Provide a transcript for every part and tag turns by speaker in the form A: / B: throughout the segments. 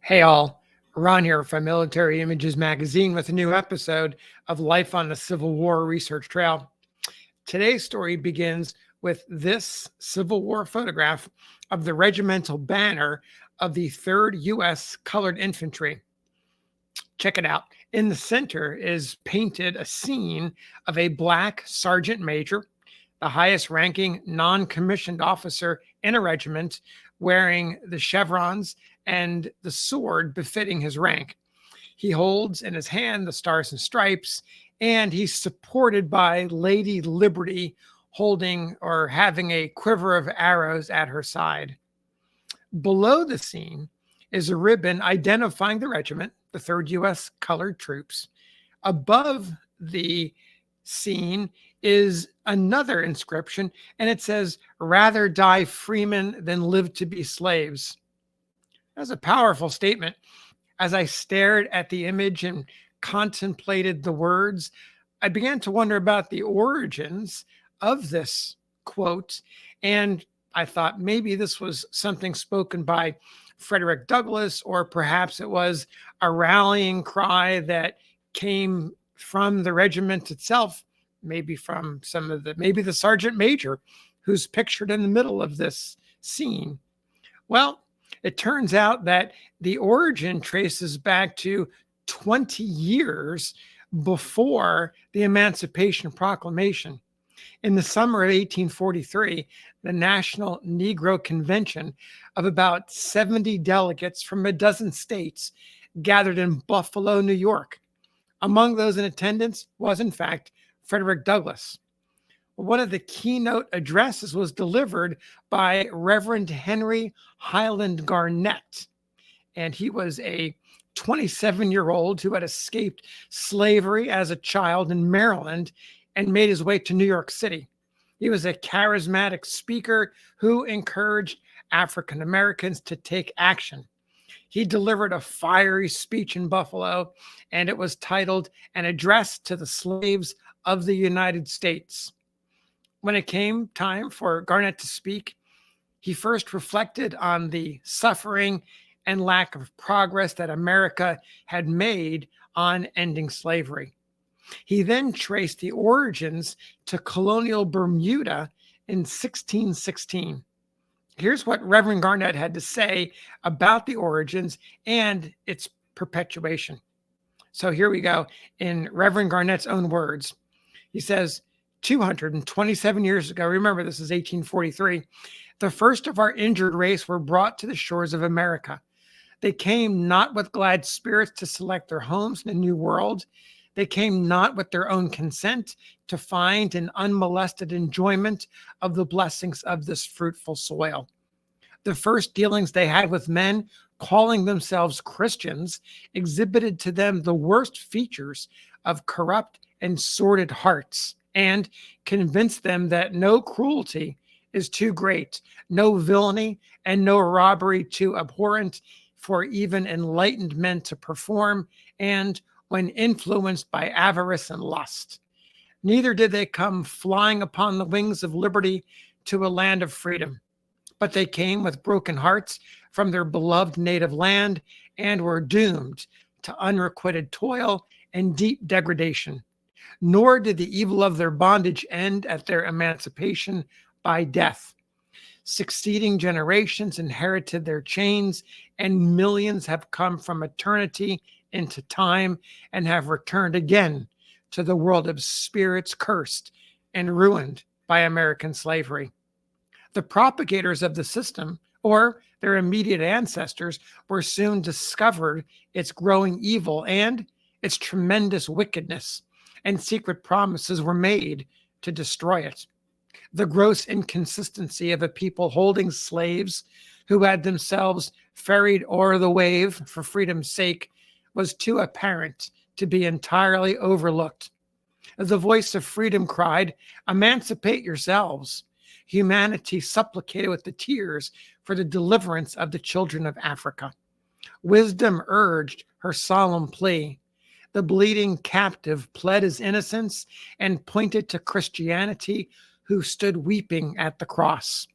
A: Hey all, Ron here from Military Images Magazine with a new episode of Life on the Civil War Research Trail. Today's story begins with this Civil War photograph of the regimental banner of the 3rd U.S. Colored Infantry. Check it out. In the center is painted a scene of a black sergeant major, the highest ranking non-commissioned officer in a regiment, wearing the chevrons and the sword befitting his rank. He holds in his hand the Stars and Stripes, and he's supported by Lady Liberty, holding or having a quiver of arrows at her side. Below the scene is a ribbon identifying the regiment, the 3rd U.S. Colored Troops. Above the scene is another inscription, and it says, "Rather die freemen than live to be slaves." That's a powerful statement. As I stared at the image and contemplated the words, I began to wonder about the origins of this quote, and I thought maybe this was something spoken by Frederick Douglass, or perhaps it was a rallying cry that came from the regiment itself, maybe from maybe the sergeant major who's pictured in the middle of this scene. Well, it turns out that the origin traces back to 20 years before the Emancipation Proclamation. In the summer of 1843, the National Negro Convention of about 70 delegates from a dozen states gathered in Buffalo, New York. Among those in attendance was, in fact, Frederick Douglass. One of the keynote addresses was delivered by Reverend Henry Highland Garnet, and he was a 27-year-old who had escaped slavery as a child in Maryland and made his way to New York City. He was a charismatic speaker who encouraged African Americans to take action. He delivered a fiery speech in Buffalo, and it was titled "An Address to the Slaves of the United States." When it came time for Garnet to speak, he first reflected on the suffering and lack of progress that America had made on ending slavery. He then traced the origins to colonial Bermuda in 1616. Here's what Reverend Garnet had to say about the origins and its perpetuation. So here we go in Reverend Garnet's own words. He says, 227 years ago, remember this is 1843, the first of our injured race were brought to the shores of America. They came not with glad spirits to select their homes in a new world. They came not with their own consent to find an unmolested enjoyment of the blessings of this fruitful soil. The first dealings they had with men calling themselves Christians exhibited to them the worst features of corrupt and sordid hearts, and convinced them that no cruelty is too great, no villainy and no robbery too abhorrent for even enlightened men to perform, and when influenced by avarice and lust. Neither did they come flying upon the wings of liberty to a land of freedom, but they came with broken hearts from their beloved native land and were doomed to unrequited toil and deep degradation. Nor did the evil of their bondage end at their emancipation by death. Succeeding generations inherited their chains, and millions have come from eternity into time and have returned again to the world of spirits cursed and ruined by American slavery. The propagators of the system, or their immediate ancestors, were soon discovered its growing evil and its tremendous wickedness, and secret promises were made to destroy it. The gross inconsistency of a people holding slaves who had themselves ferried o'er the wave for freedom's sake was too apparent to be entirely overlooked. The voice of freedom cried, "Emancipate yourselves." Humanity supplicated with the tears for the deliverance of the children of Africa. Wisdom urged her solemn plea. The bleeding captive pled his innocence and pointed to Christianity, who stood weeping at the cross.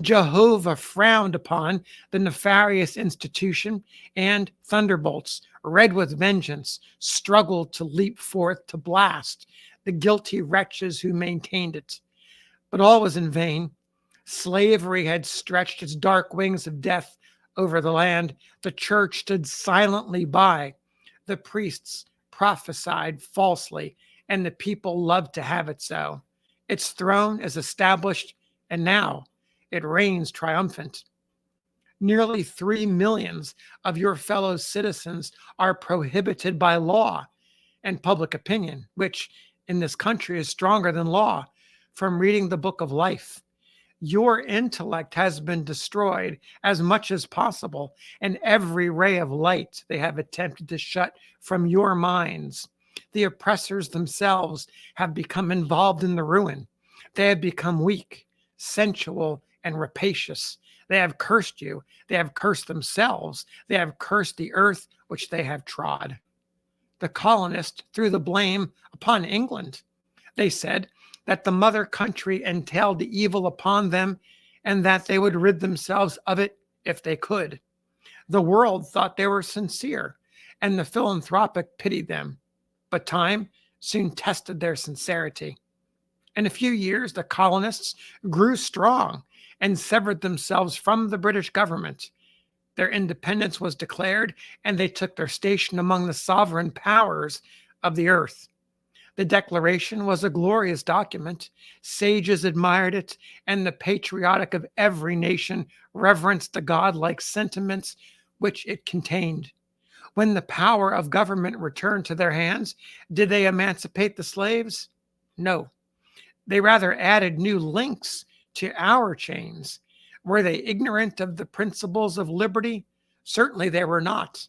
A: Jehovah frowned upon the nefarious institution, and thunderbolts, red with vengeance, struggled to leap forth to blast the guilty wretches who maintained it. But all was in vain. Slavery had stretched its dark wings of death over the land. The church stood silently by. The priests prophesied falsely, and the people loved to have it so. Its throne is established, and now it reigns triumphant. Nearly 3 millions of your fellow citizens are prohibited by law and public opinion, which in this country is stronger than law, from reading the book of life. Your intellect has been destroyed as much as possible, and every ray of light they have attempted to shut from your minds. The oppressors themselves have become involved in the ruin. They have become weak, sensual, and rapacious. They have cursed you. They have cursed themselves. They have cursed the earth which they have trod. The colonists threw the blame upon England. They said that the mother country entailed the evil upon them, and that they would rid themselves of it if they could. The world thought they were sincere, and the philanthropic pitied them. But time soon tested their sincerity. In a few years, the colonists grew strong and severed themselves from the British government. Their independence was declared, and they took their station among the sovereign powers of the earth. The Declaration was a glorious document. Sages admired it, and the patriotic of every nation reverenced the godlike sentiments which it contained. When the power of government returned to their hands, did they emancipate the slaves? No. They rather added new links to our chains. Were they ignorant of the principles of liberty? Certainly they were not.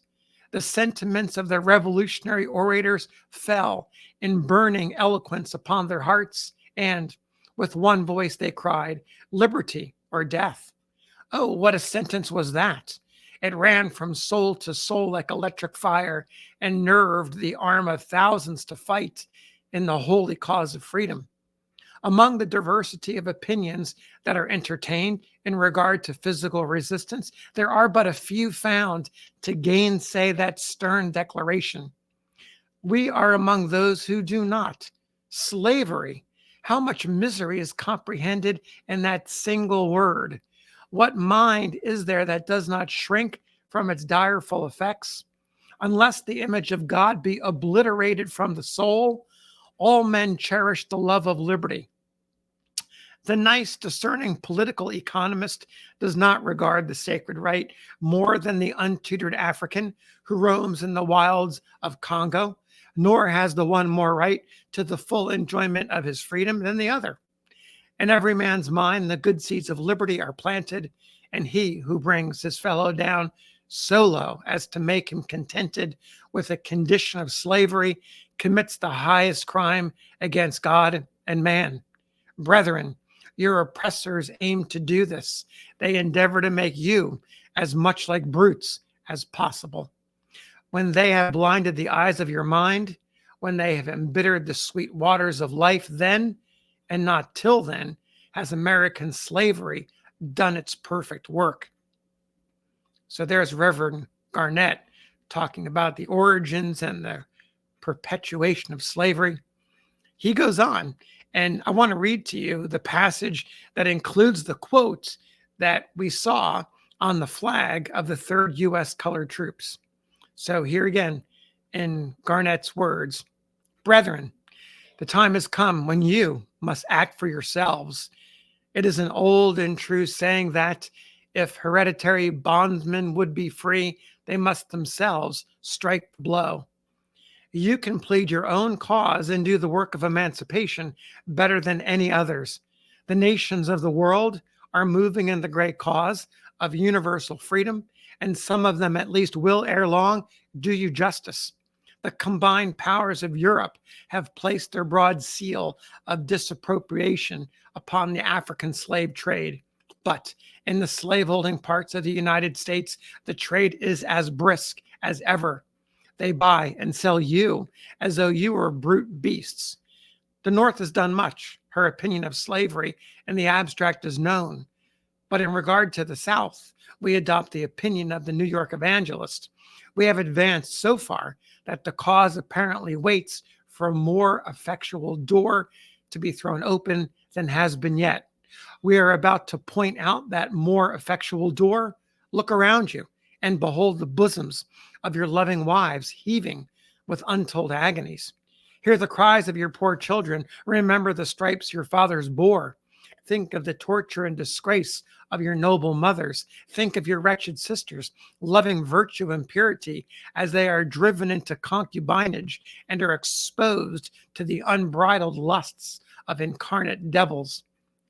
A: The sentiments of the revolutionary orators fell in burning eloquence upon their hearts, and with one voice they cried, "Liberty or death." Oh, what a sentence was that! It ran from soul to soul like electric fire, and nerved the arm of thousands to fight in the holy cause of freedom. Among the diversity of opinions that are entertained in regard to physical resistance, there are but a few found to gainsay that stern declaration. We are among those who do not. Slavery. How much misery is comprehended in that single word? What mind is there that does not shrink from its direful effects? Unless the image of God be obliterated from the soul, all men cherish the love of liberty. The nice, discerning political economist does not regard the sacred right more than the untutored African who roams in the wilds of Congo, nor has the one more right to the full enjoyment of his freedom than the other. In every man's mind, the good seeds of liberty are planted, and he who brings his fellow down so low as to make him contented with a condition of slavery commits the highest crime against God and man. Brethren, your oppressors aim to do this. They endeavor to make you as much like brutes as possible. When they have blinded the eyes of your mind, when they have embittered the sweet waters of life, then, and not till then, has American slavery done its perfect work. So there's Reverend Garnet talking about the origins and the perpetuation of slavery. He goes on, and I want to read to you the passage that includes the quotes that we saw on the flag of the 3rd U.S. Colored Troops. So here again, in Garnet's words, "Brethren, the time has come when you must act for yourselves. It is an old and true saying that if hereditary bondsmen would be free, they must themselves strike the blow. You can plead your own cause and do the work of emancipation better than any others. The nations of the world are moving in the great cause of universal freedom, and some of them at least will ere long do you justice. The combined powers of Europe have placed their broad seal of disappropriation upon the African slave trade. But in the slaveholding parts of the United States, the trade is as brisk as ever. They buy and sell you as though you were brute beasts. The North has done much. Her opinion of slavery in the abstract is known. But in regard to the South, we adopt the opinion of the New York evangelist. We have advanced so far that the cause apparently waits for a more effectual door to be thrown open than has been yet. We are about to point out that more effectual door. Look around you and behold the bosoms of your loving wives heaving with untold agonies. Hear the cries of your poor children. Remember the stripes your fathers bore. Think of the torture and disgrace of your noble mothers. Think of your wretched sisters, loving virtue and purity, as they are driven into concubinage and are exposed to the unbridled lusts of incarnate devils.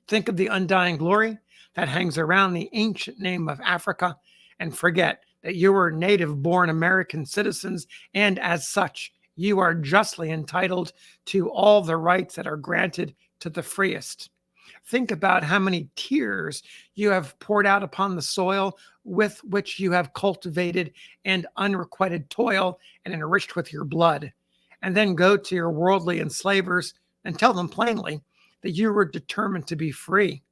A: Think of the undying glory that hangs around the ancient name of Africa, and forget that you are native-born American citizens, and as such, you are justly entitled to all the rights that are granted to the freest. Think about how many tears you have poured out upon the soil with which you have cultivated and unrequited toil and enriched with your blood. And then go to your worldly enslavers and tell them plainly that you were determined to be free.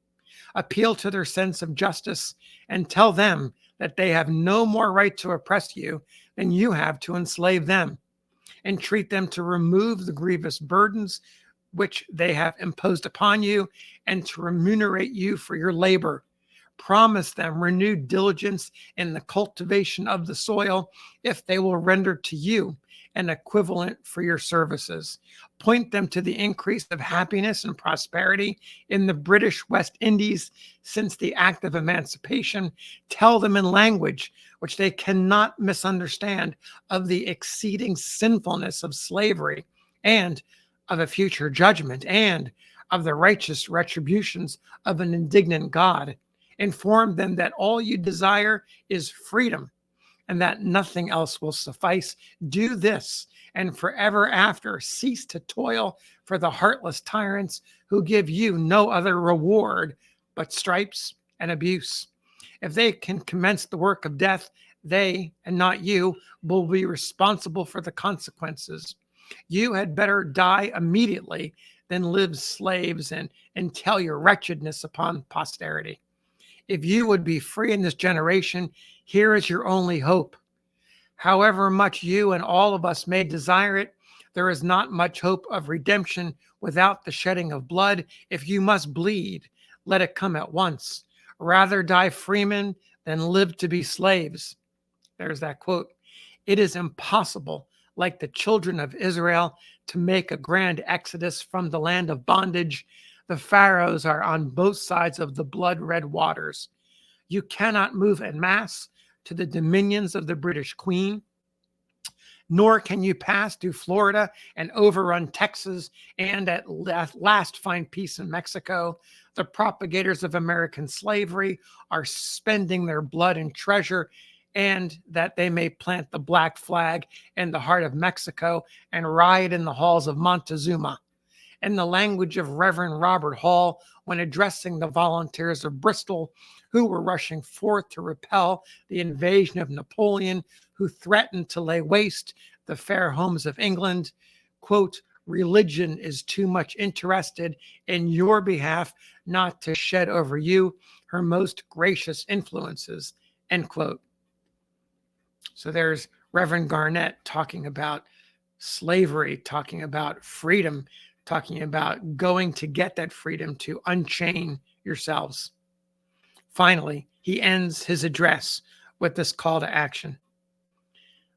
A: Appeal to their sense of justice and tell them that they have no more right to oppress you than you have to enslave them. Entreat them to remove the grievous burdens which they have imposed upon you and to remunerate you for your labor. Promise them renewed diligence in the cultivation of the soil if they will render to you an equivalent for your services. Point them to the increase of happiness and prosperity in the British West Indies since the act of emancipation. Tell them in language which they cannot misunderstand of the exceeding sinfulness of slavery and of a future judgment and of the righteous retributions of an indignant God. Inform them that all you desire is freedom and that nothing else will suffice. Do this, and forever after cease to toil for the heartless tyrants who give you no other reward but stripes and abuse. If they can commence the work of death, they, and not you, will be responsible for the consequences. You had better die immediately than live slaves and entail your wretchedness upon posterity. If you would be free in this generation, here is your only hope. However much you and all of us may desire it, there is not much hope of redemption without the shedding of blood. If you must bleed, let it come at once. Rather die freemen than live to be slaves. There's that quote. It is impossible, like the children of Israel, to make a grand exodus from the land of bondage. The Pharaohs are on both sides of the blood-red waters. You cannot move en masse to the dominions of the British Queen, nor can you pass through Florida and overrun Texas and at last find peace in Mexico. The propagators of American slavery are spending their blood and treasure, and that they may plant the black flag in the heart of Mexico and riot in the halls of Montezuma. In the language of Reverend Robert Hall, when addressing the volunteers of Bristol, who were rushing forth to repel the invasion of Napoleon, who threatened to lay waste the fair homes of England, quote, religion is too much interested in your behalf not to shed over you her most gracious influences, end quote. So there's Reverend Garnet talking about slavery, talking about freedom, talking about going to get that freedom to unchain yourselves. Finally, he ends his address with this call to action.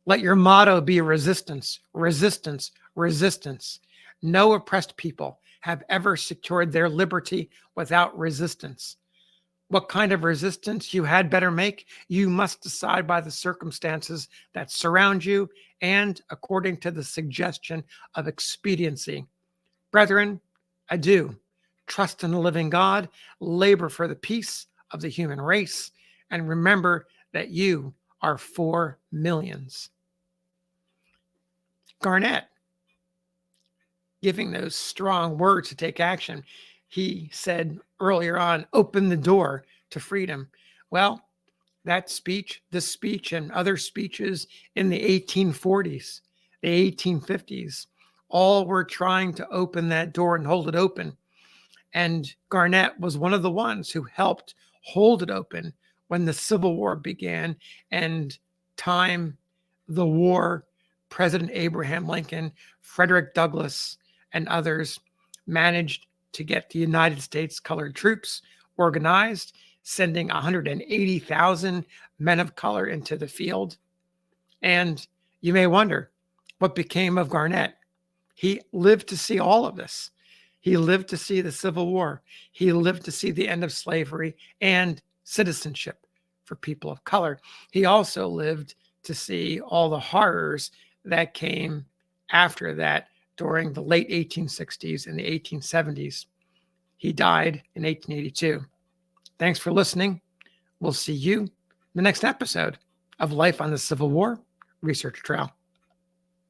A: Let your motto be resistance, resistance, resistance. No oppressed people have ever secured their liberty without resistance. What kind of resistance you had better make, you must decide by the circumstances that surround you and according to the suggestion of expediency. Brethren, adieu. Trust in the living God, labor for the peace of the human race, and remember that you are 4 millions. Garnet, giving those strong words to take action, he said earlier on, open the door to freedom. Well, that speech, this speech, and other speeches in the 1840s, the 1850s, all were trying to open that door and hold it open. And Garnet was one of the ones who helped hold it open when the Civil War began and time, the war, President Abraham Lincoln, Frederick Douglass, and others managed to get the United States colored troops organized, sending 180,000 men of color into the field. And you may wonder what became of Garnet. He lived to see all of this. He lived to see the Civil War. He lived to see the end of slavery and citizenship for people of color. He also lived to see all the horrors that came after that during the late 1860s and the 1870s. He died in 1882. Thanks for listening. We'll see you in the next episode of Life on the Civil War Research Trail.